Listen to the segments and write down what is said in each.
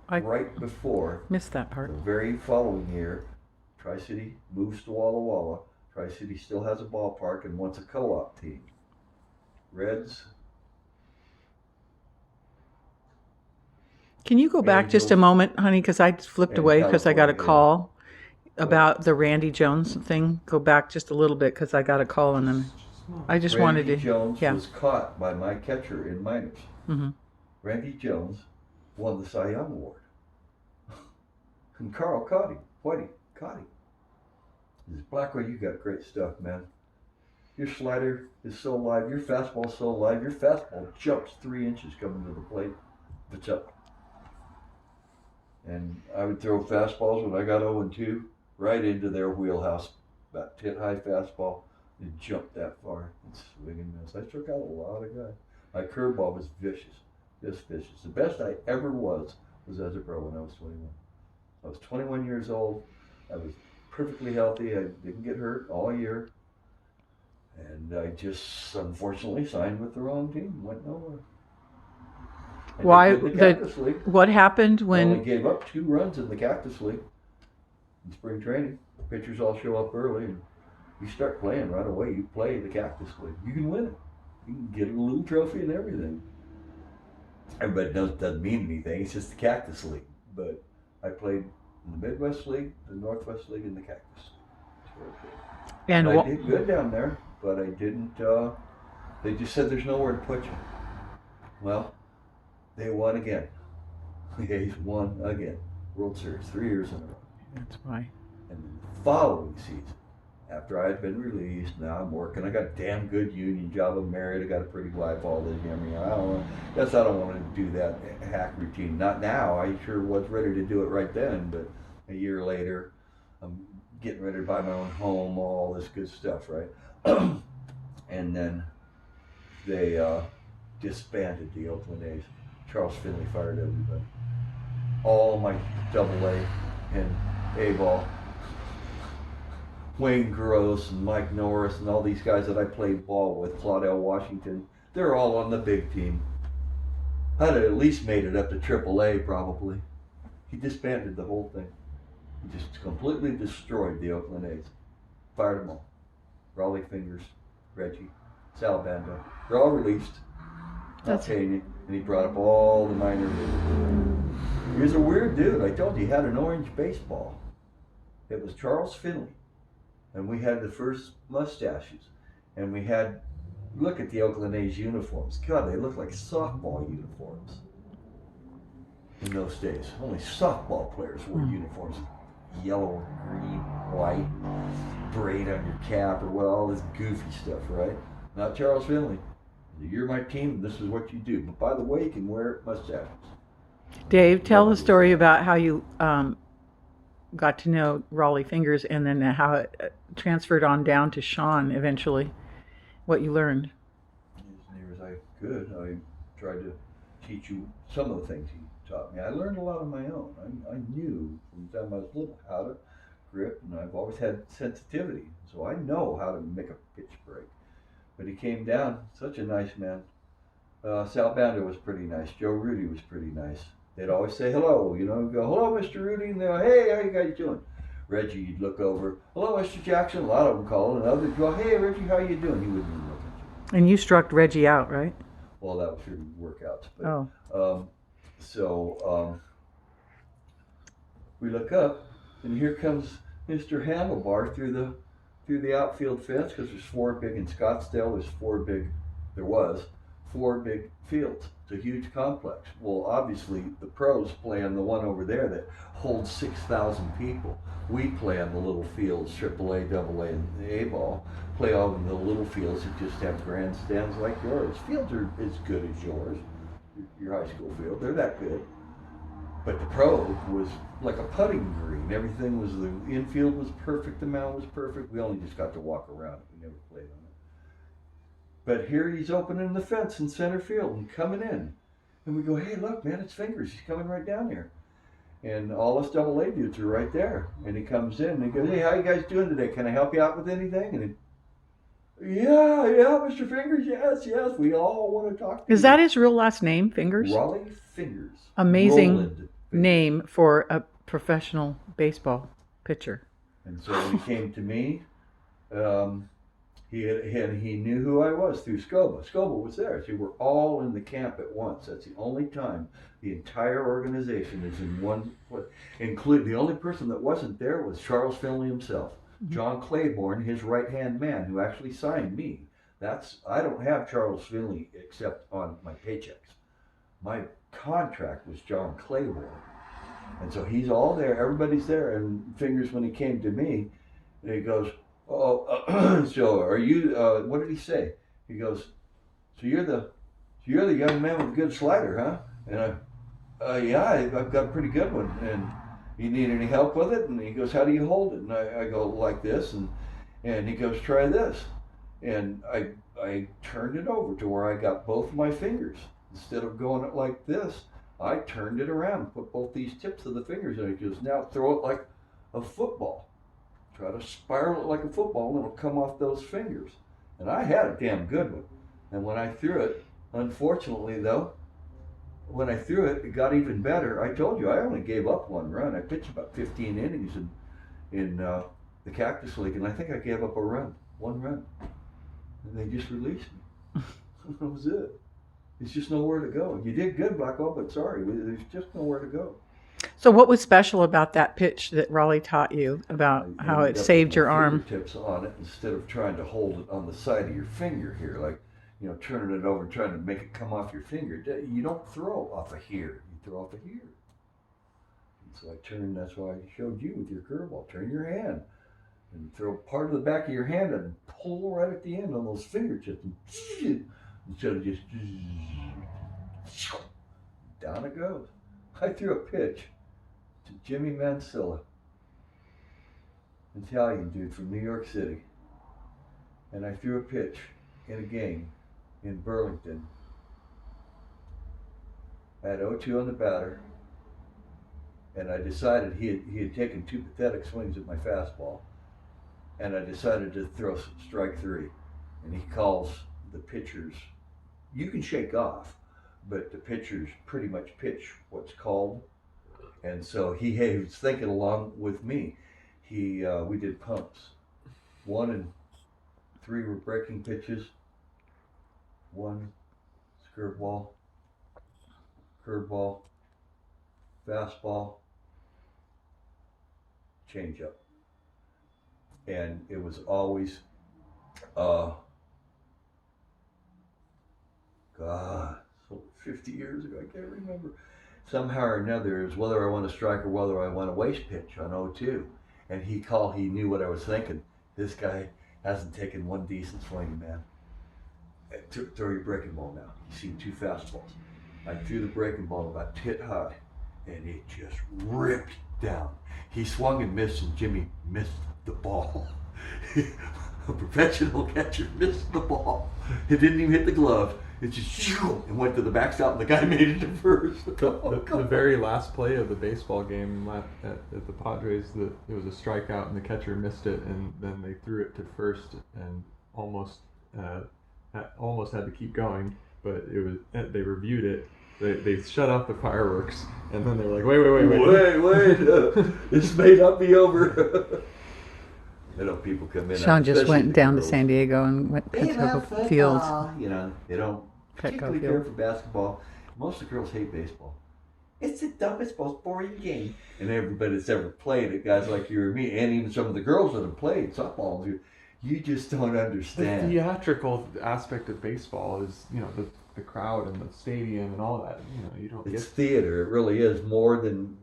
I right before missed that the part. very following year, Tri-City moves to Walla Walla. Tri-City still has a ballpark and wants a co-op team. Reds, Can you go back just a Angels, moment, honey? Because I flipped and away because I got a California. Yeah. call What? about the Randy Jones thing. Go back just a little bit because I got a call and then I just wanted Randy to. Jones Yeah. was caught by my catcher in minors. Mm-hmm. Randy Jones won the Cy Young Award. And Carl caught him. Whitey caught him. He says, Blackwell, you got great stuff, man. Your slider is so live. Your fastball's so live. Your fastball jumps 3 inches coming to the plate. If it's up. And I would throw fastballs when I got 0-2 right into their wheelhouse. About 10 high fastball. It jumped that far and swing and miss. I struck out a lot of guys. My curveball was vicious. Just vicious. The best I ever was as a pro when I was 21. I was 21 years old. I was perfectly healthy. I didn't get hurt all year. And I just unfortunately signed with the wrong team. Went nowhere. I Why did good in the Cactus League. What happened I only when? gave up 2 runs in the Cactus League in spring training. Pitchers all show up early, and you start playing right away. You play the Cactus League. You can win it. You can get a little trophy and everything. Everybody knows it doesn't mean anything. It's just the Cactus League. But I played in the Midwest League, the Northwest League, and the Cactus League. And I did good down there, but I didn't. They just said there's nowhere to put you. Well, they won again. The A's won again. World Series 3 years in a row. That's why. And the following season, after I had been released, now I'm working. I got a damn good union job. I'm married. I got a pretty wife. All this. I mean, I don't want to do that hack routine. Not now. I sure was ready to do it right then. But a year later, I'm getting ready to buy my own home. All this good stuff, right? And then they disbanded the Oakland A's. Charles Finley fired everybody. All my AA and A-ball, Wayne Gross and Mike Norris and all these guys that I played ball with, Claudel Washington, they're all on the big team. I'd have at least made it up to AAA probably. He disbanded the whole thing. He just completely destroyed the Oakland A's. Fired them all. Raleigh Fingers, Reggie, Sal Bando. They're all released. And he brought up all the minor leagues. He was a weird dude. I told you, he had an orange baseball. It was Charles Finley. And we had the first mustaches. And we had, look at the Oakland A's uniforms. God, they look like softball uniforms in those days. Only softball players wore uniforms. Yellow, green, white, braid on your cap, or what, all this goofy stuff, right? Not Charles Finley. You're my team, this is what you do. But by the way, you can wear mustaches. Dave, tell the story about how you got to know Raleigh Fingers and then how it transferred on down to Sean eventually, what you learned. As near as I could, I tried to teach you some of the things he taught me. I learned a lot on my own. I knew from the time I was little how to grip, and I've always had sensitivity, so I know how to make a pitch break. But he came down, such a nice man. Sal Bando was pretty nice. Joe Rudy was pretty nice. They'd always say hello, go, hello, Mr. Rudy, and they'll, hey, how you guys doing? Reggie, you'd look over, hello, Mr. Jackson. A lot of them call, and others go, hey, Reggie, how you doing? He wouldn't even look at you. And you struck Reggie out, right? Well, that was through workouts. But, we look up, and here comes Mr. Handlebar through the outfield fence, because there's 4 big in Scottsdale. There was 4 big fields. It's a huge complex. Well, obviously the pros play on the one over there that holds 6,000 people. We play on the little fields, AAA, AA, and A-ball. Play all in the little fields that just have grandstands like yours. Fields are as good as yours, your high school field. They're that good. But the pro was like a putting green. Everything was, the infield was perfect, the mound was perfect. We only just got to walk around it. We never played on it. But here he's opening the fence in center field and coming in. And we go, hey, look, man, it's Fingers. He's coming right down here. And all us AA dudes are right there. And he comes in and he goes, hey, how you guys doing today? Can I help you out with anything? And yeah, Mr. Fingers, yes. We all want to talk to you. is that his real last name, Fingers? Raleigh Fingers. Amazing. Roland name for a professional baseball pitcher. And so when he came to me, he knew who I was through Scoba. Scoba was there. See, we're all in the camp at once. That's the only time the entire organization is in one. Include the only person that wasn't there was Charles Finley himself, John Claiborne, his right hand man, who actually signed me. I don't have Charles Finley except on my paychecks. My contract was John Claiborne, and so he's all there. Everybody's there. And Fingers, when he came to me, and he goes, "Oh, so are you? What did he say?" He goes, "So you're the young man with a good slider, huh?" And yeah, I've got a pretty good one. And you need any help with it? And he goes, "How do you hold it?" And I go like this, and he goes, "Try this." And I turned it over to where I got both my fingers. Instead of going it like this, I turned it around, put both these tips of the fingers in it. He goes, "Now throw it like a football. Try to spiral it like a football, and it'll come off those fingers." And I had a damn good one. And when I threw it, unfortunately though, when I threw it, it got even better. I told you I only gave up one run. I pitched about 15 innings in the Cactus League, and I think I gave up one run. And they just released me. That was it. There's just nowhere to go. You did good, Blackwell, but sorry, there's just nowhere to go. So, what was special about that pitch that Raleigh taught you about I how it ended up saved with your my arm? fingertips on it instead of trying to hold it on the side of your finger here, like turning it over and trying to make it come off your finger. You don't throw off of here. You throw off of here. And so I turned. That's why I showed you with your curveball. Turn your hand and throw part of the back of your hand and pull right at the end on those fingertips, and instead of just down it goes. I threw a pitch to Jimmy Mansilla, Italian dude from New York City, and I threw a pitch in a game in Burlington. I had 0-2 on the batter, and I decided he had taken two pathetic swings at my fastball, and I decided to throw strike three. And he calls the pitchers, you can shake off, but the pitchers pretty much pitch what's called. And so he was thinking along with me. We did pumps. 1 and 3 were breaking pitches. 1 curveball, fastball, changeup. And it was always, God, 50 years ago, I can't remember. Somehow or another, it was whether I want to strike or whether I want a waste pitch on 0-2. And he knew what I was thinking. This guy hasn't taken one decent swing, man. Throw your breaking ball now. You've seen 2 fastballs. I threw the breaking ball about tit high, and it just ripped down. He swung and missed, and Jimmy missed the ball. A professional catcher missed the ball. It didn't even hit the glove. It just and went to the backstop, and the guy made it to first. The very last play of the baseball game at the Padres, it was a strikeout, and the catcher missed it, and then they threw it to first, and almost had to keep going, but they reviewed it. They shut off the fireworks, and then they were like, wait, this may not be over. People come in. Sean just went down to San Diego and went to Petco Fields. They don't particularly care for basketball. Most of the girls hate baseball. It's the dumbest, most boring game. And everybody that's ever played it, guys like you or me, and even some of the girls that have played softball, you just don't understand. The theatrical aspect of baseball is, the crowd and the stadium and all that. You don't. It's theater. It really is more than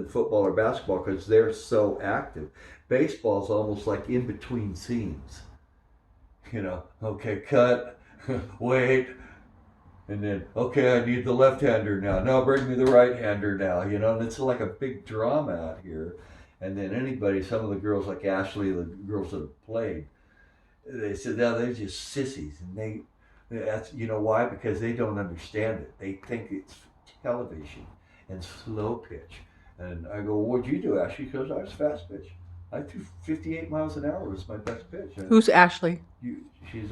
football or basketball because they're so active. Baseball's almost like in between scenes. Okay, cut, wait, and then okay, I need the left-hander now. No, bring me the right-hander now. And it's like a big drama out here. And then some of the girls like Ashley, the girls that have played, they said, no, they're just sissies, and that's why? Because they don't understand it. They think it's television and slow pitch. And I go, what'd you do, Ashley? Because I was fast pitch. I threw 58 miles an hour was my best pitch. Who's Ashley? She's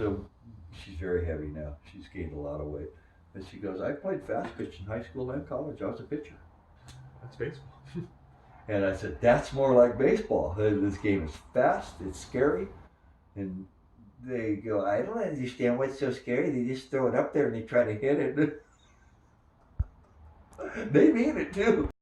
very heavy now. She's gained a lot of weight. And she goes, I played fast pitch in high school and college. I was a pitcher. That's baseball. And I said, that's more like baseball. This game is fast, it's scary. And they go, I don't understand what's so scary. They just throw it up there and they try to hit it. They mean it too.